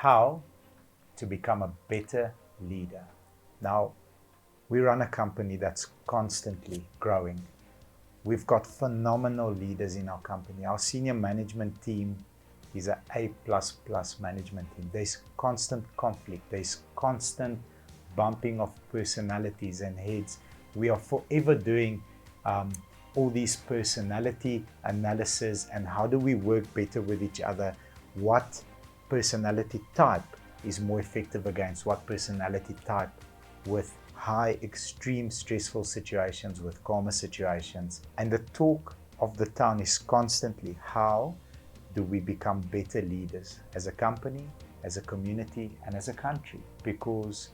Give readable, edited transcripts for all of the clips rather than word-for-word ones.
how to become a better leader. Now, we run a company that's constantly growing. We've got phenomenal leaders in our company. Our senior management team is an A++ management team. There's constant conflict. There's constant bumping of personalities and heads. We are forever doing all these personality analysis and how do we work better with each other. What personality type is more effective against what personality type with high, extreme, stressful situations, with calmer situations. And the talk of the town is constantly, how do we become better leaders as a company, as a community, and as a country? Because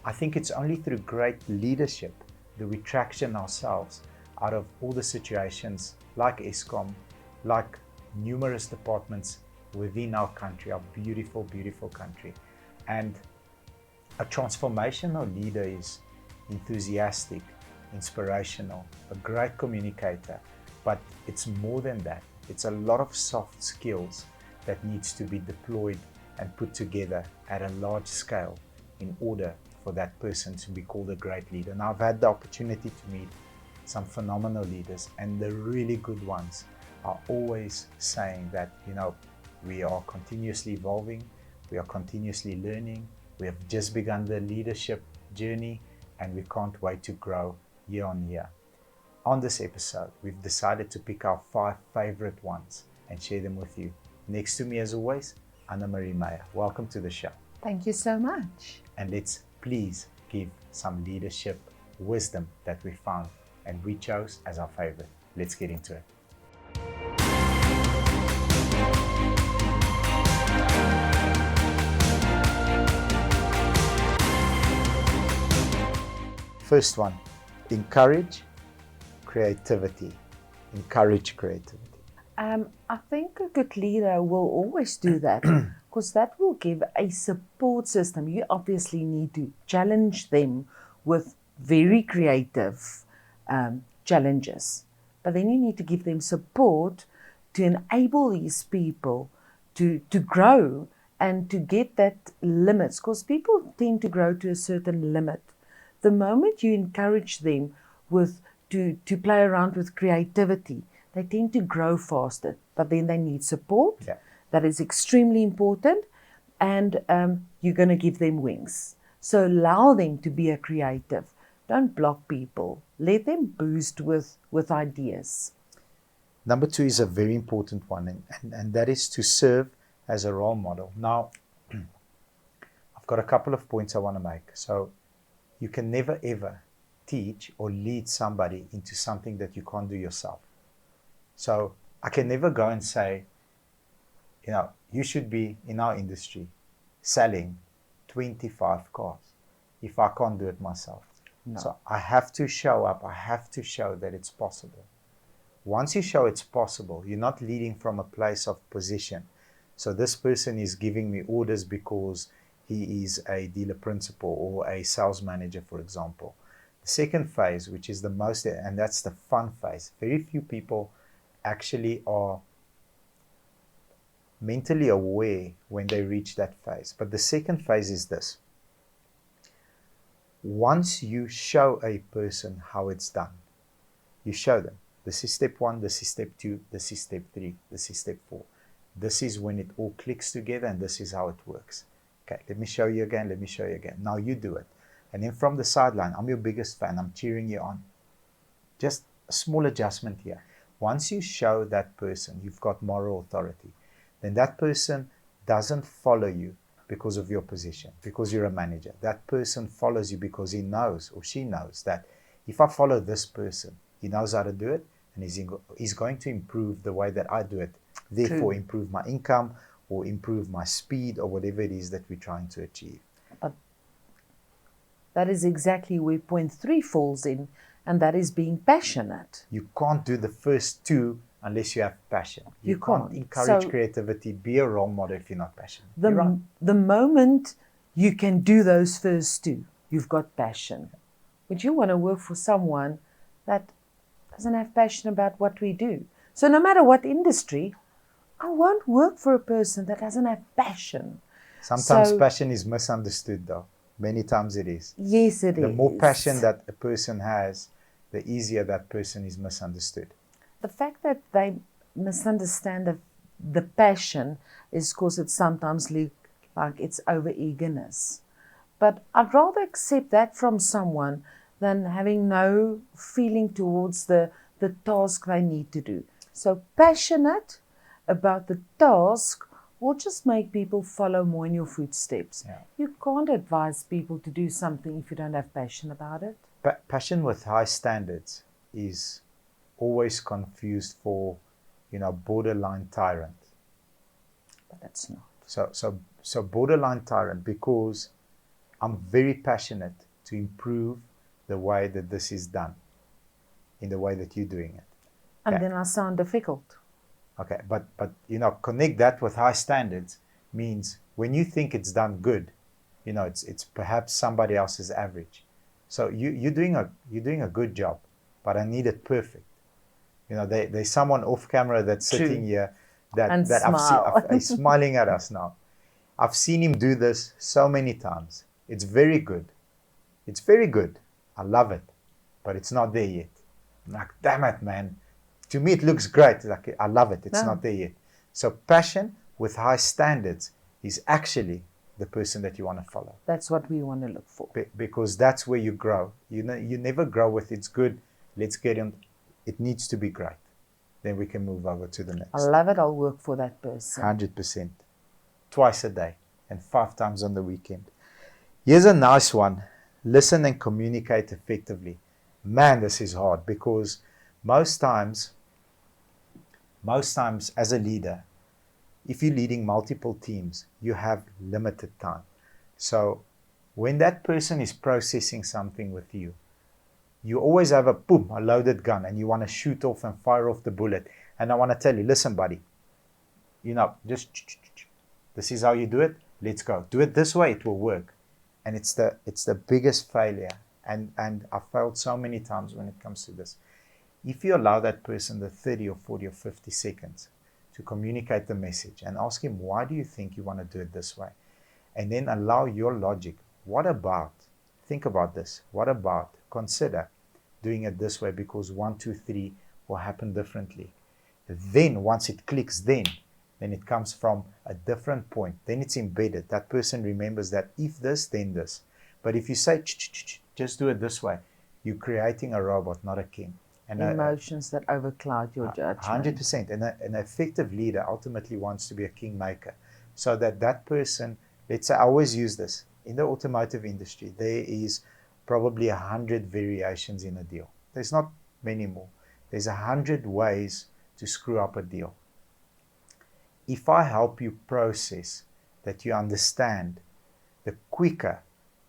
I think it's only through great leadership that we traction ourselves out of all the situations like Eskom, like numerous departments within our country, our beautiful, beautiful country. And a transformational leader is enthusiastic, inspirational, a great communicator, but it's more than that. It's a lot of soft skills that needs to be deployed and put together at a large scale in order for that person to be called a great leader. Now, I've had the opportunity to meet some phenomenal leaders, and the really good ones are always saying that, we are continuously evolving, we are continuously learning, we have just begun the leadership journey, and we can't wait to grow year on year. On this episode, we've decided to pick our 5 favorite ones and share them with you. Next to me, as always, Anna-Marie Meyer. Welcome to the show. Thank you so much. And let's please give some leadership wisdom that we found and we chose as our favorite. Let's get into it. First one, encourage creativity. Encourage creativity. I think a good leader will always do that because that will give a support system. You obviously need to challenge them with very creative challenges, but then you need to give them support to enable these people to grow and to get that limits, because people tend to grow to a certain limit. The moment you encourage them to play around with creativity, they tend to grow faster, but then they need support. Yeah. That is extremely important, and you're going to give them wings. So allow them to be a creative. Don't block people. Let them boost with ideas. Number 2 is a very important one, and that is to serve as a role model. Now, I've got a couple of points I want to make. So you can never ever teach or lead somebody into something that you can't do yourself. So I can never go and say, you should be in our industry selling 25 cars if I can't do it myself. No. So I have to show up. I have to show that it's possible. Once you show it's possible, you're not leading from a place of position. So this person is giving me orders because he is a dealer principal or a sales manager, for example. The second phase, which is the most, and that's the fun phase. Very few people actually are mentally aware when they reach that phase. But the second phase is this. Once you show a person how it's done, you show them. This is step 1, this is step 2, this is step 3, this is step 4. This is when it all clicks together, and this is how it works. Okay, let me show you again, let me show you again. Now you do it. And then from the sideline, I'm your biggest fan, I'm cheering you on. Just a small adjustment here. Once you show that person you've got moral authority, then that person doesn't follow you because of your position, because you're a manager. That person follows you because he knows or she knows that if I follow this person, he knows how to do it, and he's going to improve the way that I do it. Therefore, improve my income or improve my speed or whatever it is that we're trying to achieve. But that is exactly where point 3 falls in, and that is being passionate. You can't do the first 2 unless you have passion. You can't encourage creativity, be a role model if you're not passionate. The moment you can do those first 2, you've got passion. But you want to work for someone that doesn't have passion about what we do. So no matter what industry, I won't work for a person that doesn't have passion. Sometimes So, passion is misunderstood, though. Many times it is. yes, it The is. more passion that a person has, the easier that person is misunderstood. The fact that they misunderstand the passion is because it sometimes look like it's over eagerness. But I'd rather accept that from someone than having no feeling towards the task they need to do. So passionate about the task will just make people follow more in your footsteps. Yeah. You can't advise people to do something if you don't have passion about it. Passion with high standards is always confused for, borderline tyrant. But that's not. So borderline tyrant, because I'm very passionate to improve the way that this is done, in the way that you're doing it. And Okay. then I sound difficult. Okay, but connect that with high standards means when you think it's done good, it's perhaps somebody else's average. So you're doing a good job, but I need it perfect. There's someone off camera that's sitting True. here And that smile. he's smiling at us now. I've seen him do this so many times. It's very good. It's very good. I love it, but it's not there yet. I'm like, damn it, man. To me, it looks great. Like, I love it. It's No. not there yet. So passion with high standards is actually the person that you want to follow. That's what we want to look for. Because that's where you grow. You never grow with it's good. Let's get in. It needs to be great. Then we can move over to the next. I love it. I'll work for that person. 100%. Twice a day and 5 times on the weekend. Here's a nice one. Listen and communicate effectively. Man, this is hard because most times as a leader, if you're leading multiple teams, you have limited time. So when that person is processing something with you, you always have a loaded gun and you want to shoot off and fire off the bullet. And I want to tell you, listen, buddy, just this is how you do it. Let's go. Do it this way. It will work. And it's the biggest failure. And I've failed so many times when it comes to this. If you allow that person the 30 or 40 or 50 seconds to communicate the message and ask him, why do you think you want to do it this way? And then allow your logic. Think about this. Consider doing it this way because 1, 2, 3 will happen differently. Then once it clicks, then it comes from a different point. Then it's embedded. That person remembers that if this, then this. But if you say, just do it this way, you're creating a robot, not a king. And Emotions that overcloud your judgment. 100%. And an effective leader ultimately wants to be a kingmaker. So that person, let's say, I always use this. In the automotive industry, there is probably 100 variations in a deal. There's not many more. There's 100 ways to screw up a deal. If I help you process that you understand, the quicker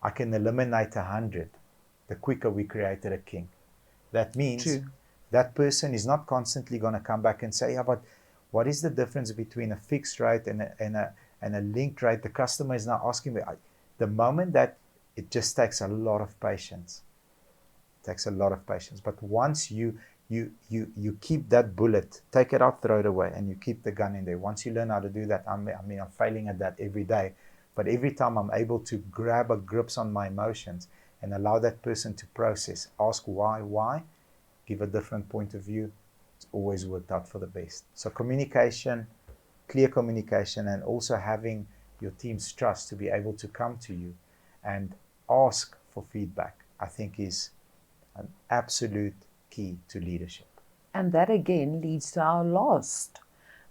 I can eliminate 100, the quicker we created a king. That means True. That person is not constantly going to come back and say, yeah, but what is the difference between a fixed rate and a linked rate? The customer is now asking me. The moment that it just takes a lot of patience. But once you keep that bullet, take it out, throw it away, and you keep the gun in there. Once you learn how to do that, I'm failing at that every day. But every time I'm able to grab a grips on my emotions and allow that person to process, ask why, give a different point of view, it's always worked out for the best. So communication, clear communication, and also having your team's trust to be able to come to you and ask for feedback, I think is an absolute key to leadership. And that again leads to our last,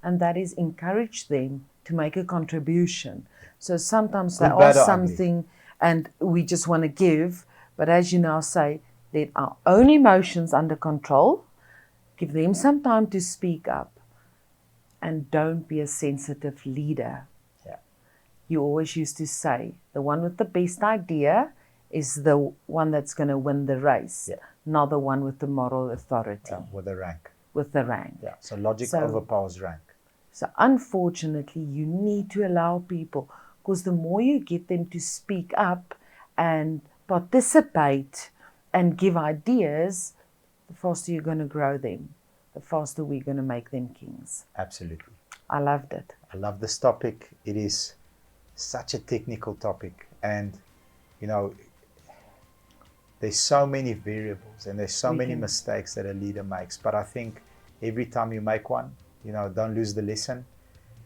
and that is encourage them to make a contribution. So sometimes they ask something and we just want to give, but as you now say, let our own emotions under control, give them some time to speak up, and don't be a sensitive leader. Yeah. You always used to say, the one with the best idea is the one that's going to win the race, not the one with the moral authority. With the rank. Yeah. So logic overpowers rank. So unfortunately, you need to allow people, because the more you get them to speak up and participate and give ideas, the faster you're going to grow them, the faster we're going to make them kings. Absolutely. I loved it. I love this topic. It is such a technical topic, and you know, there's so many variables and there's so many mistakes that a leader makes. But I think every time you make one, don't lose the lesson.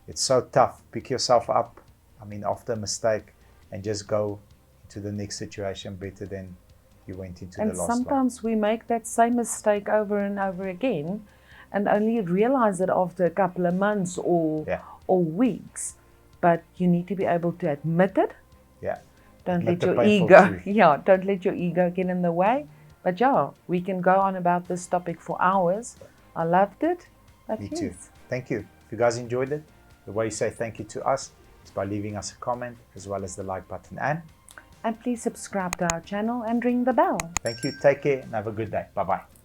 It's so tough. Pick yourself up, after a mistake, and just go into the next situation better than you went into the last one. And sometimes we make that same mistake over and over again and only realize it after a couple of months or weeks. But you need to be able to admit it. Yeah. Don't let your ego, don't let your ego get in the way. But we can go on about this topic for hours. I loved it. Me too. Thank you. If you guys enjoyed it, the way you say thank you to us is by leaving us a comment as well as the like button. And please subscribe to our channel and ring the bell. Thank you. Take care and have a good day. Bye-bye.